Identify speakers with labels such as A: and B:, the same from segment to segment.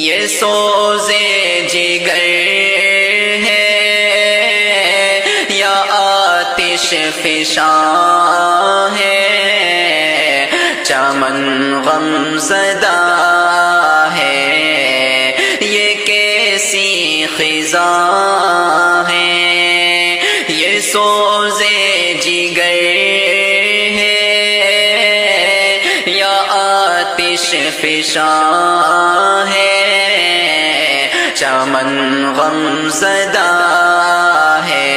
A: یہ سوزے جگر ہے یا آتش فشاں ہے، چمن غم زدہ ہے، یہ کیسی خزاں ہے، یہ سوزے جگر ہے یا آتش فشاں ہے، چمن غم زدہ ہے،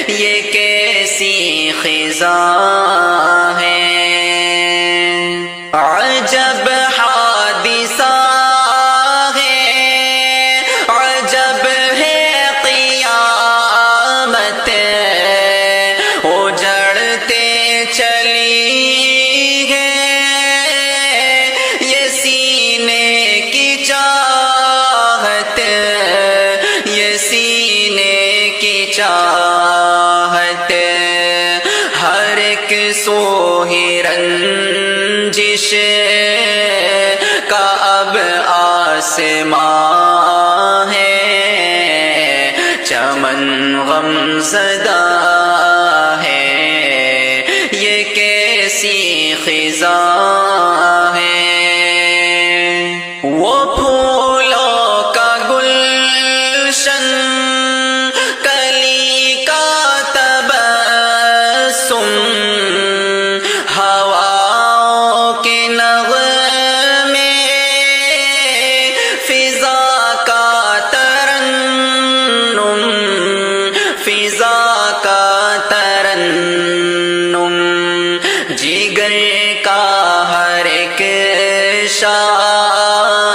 A: یہ کیسی خزاں ہے، عجب حادثہ ہے، عجب ہے قیامت، اجڑتے چلی ہے یہ سینے کی چاہت، یہ سینے کی چاہت، ہر ایک سو ہی رنجش کا اب آسمان ہے، چمن غم زدہ ہے، یہ کیسی خزاں ہے، وہ پھولوں کا گلشن، کلی کا تبسم، ہواؤں کے نغمے، فضا کا ترنم، فضا کا ترنم، جگر کا ہر ایک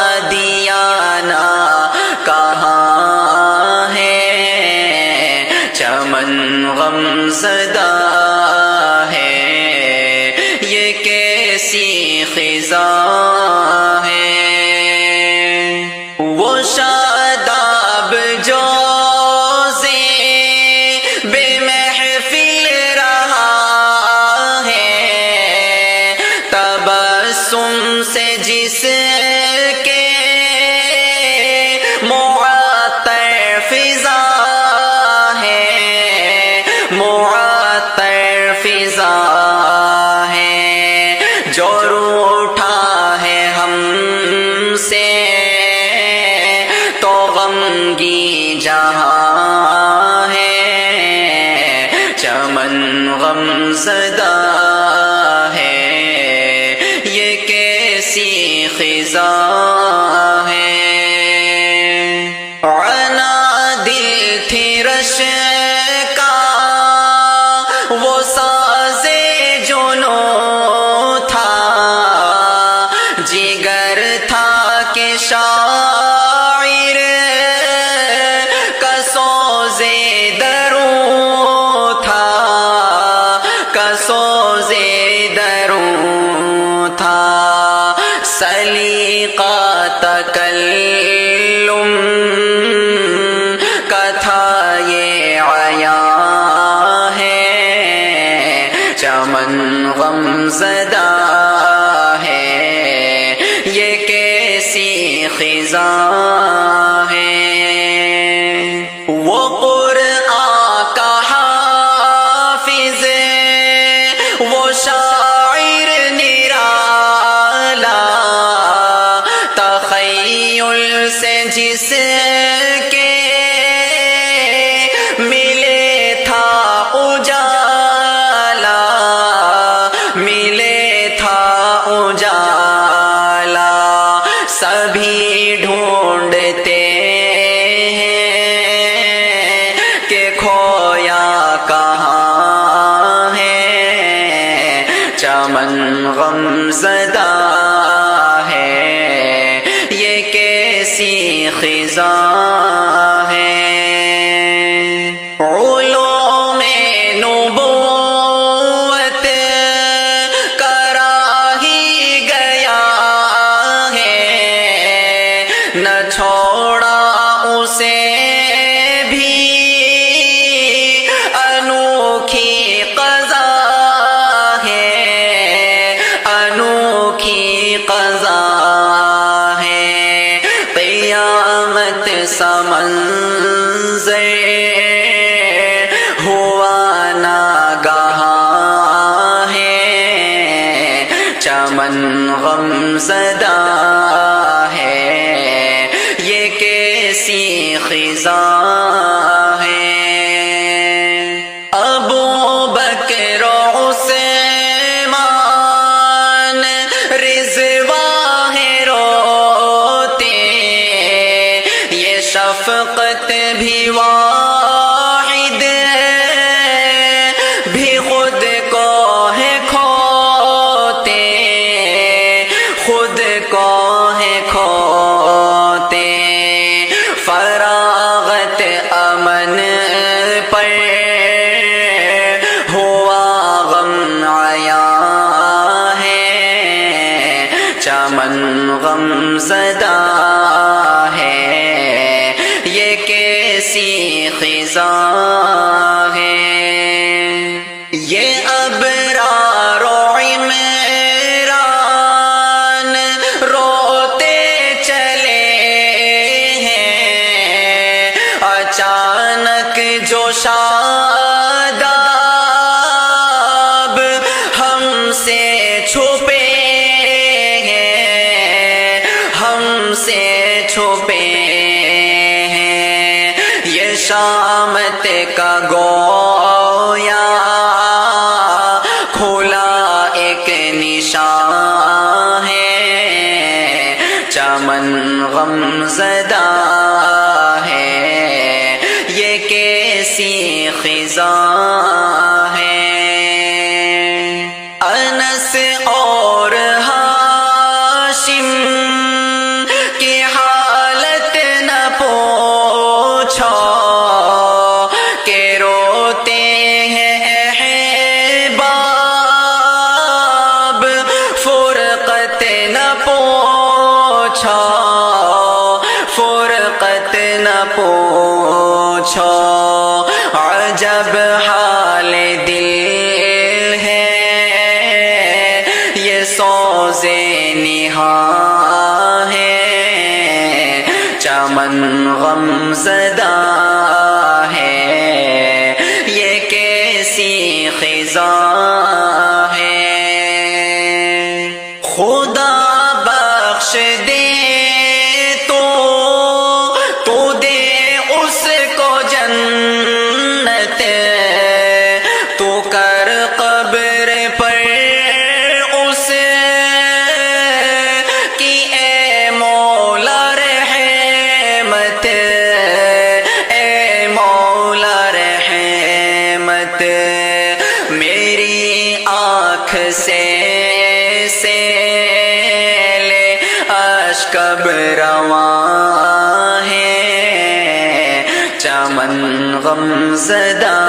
A: شادیانہ کہاں ہے، چمن غم زدہ ہے، یہ کیسی خزاں ہے، وہ شاداب جو بے محفل رہا ہے، تبسم سے جس کے معطر فضا ہے، معطر فضا ہے، جو روٹھا ہے ہم سے تو غمگی جہاں ہے، چمن غم زدہ ہے، یہ کیسی خزاں ہے، عنا دل تھی رش کا وہ سازے جنوں تھا، جگر تھا کہ شاعر کا سوزے دروں تھا، کا سوزے دروں تھا، سلیقہ تکلم کا تھا یہ عیاں ہے، چمن غم زدہ ہے، یہ کیسی خزاں ہے، وہ قرآن کا حافظ، وہ شاعر نرالا، تخیل سے جس کے ملے تھا اجالا، ملے تھا اجالا، سبھی ڈھونڈتے ہیں کہ کھویا کہاں ہے، چمن غم زدہ ہے، یہ کیسی خزاں ہے، علوم نبوت کرا ہی گیا ہے، نہ چھوڑا اسے بھی انوکھی قضا ہے، انوکھی قضا ہے، سا منظر ہوا ناگہاں ہے، چمن غم زدہ ہے، یہ کیسی خزاں ہے۔ ابو بکر و عثمان رضوان ہے روتے، یہ شفقت بھی واحد بھی خود کو ہے کھوتے، خود کو ہے کھوتے، فراغت امن پر ہوا غم عیاں ہے، چمن غم زدہ ہے، یہ کیسی خزاں ہے۔ یہ ابرار و عمران روتے چلے ہیں، اچانک جو شاداب ہم سے چھپے ہیں، ہم سے چھپے ہیں، یہ شامت کا گویا کھلا ایک نشان ہے، چمن غم زدہ ہے، یہ کیسی خزاں ہے۔ انس اور ہاشم کی حالت نہ پوچھو کہ روتے ہیں احباب، فرقت نہ پوچھو، فرقت نہ پوچھو، عجب حال دل ہے یہ سوز نہاں ہے، چمن غم زدہ ہے، یہ کیسی خزاں ہے۔ خدا بخش دے تو دے اس کو جنت، تو کر قبر پر اس کی اے مولا رحمت، اے مولا رحمت، میری آنکھ سے لے اشک اب رواں ہے، چمن غم زدہ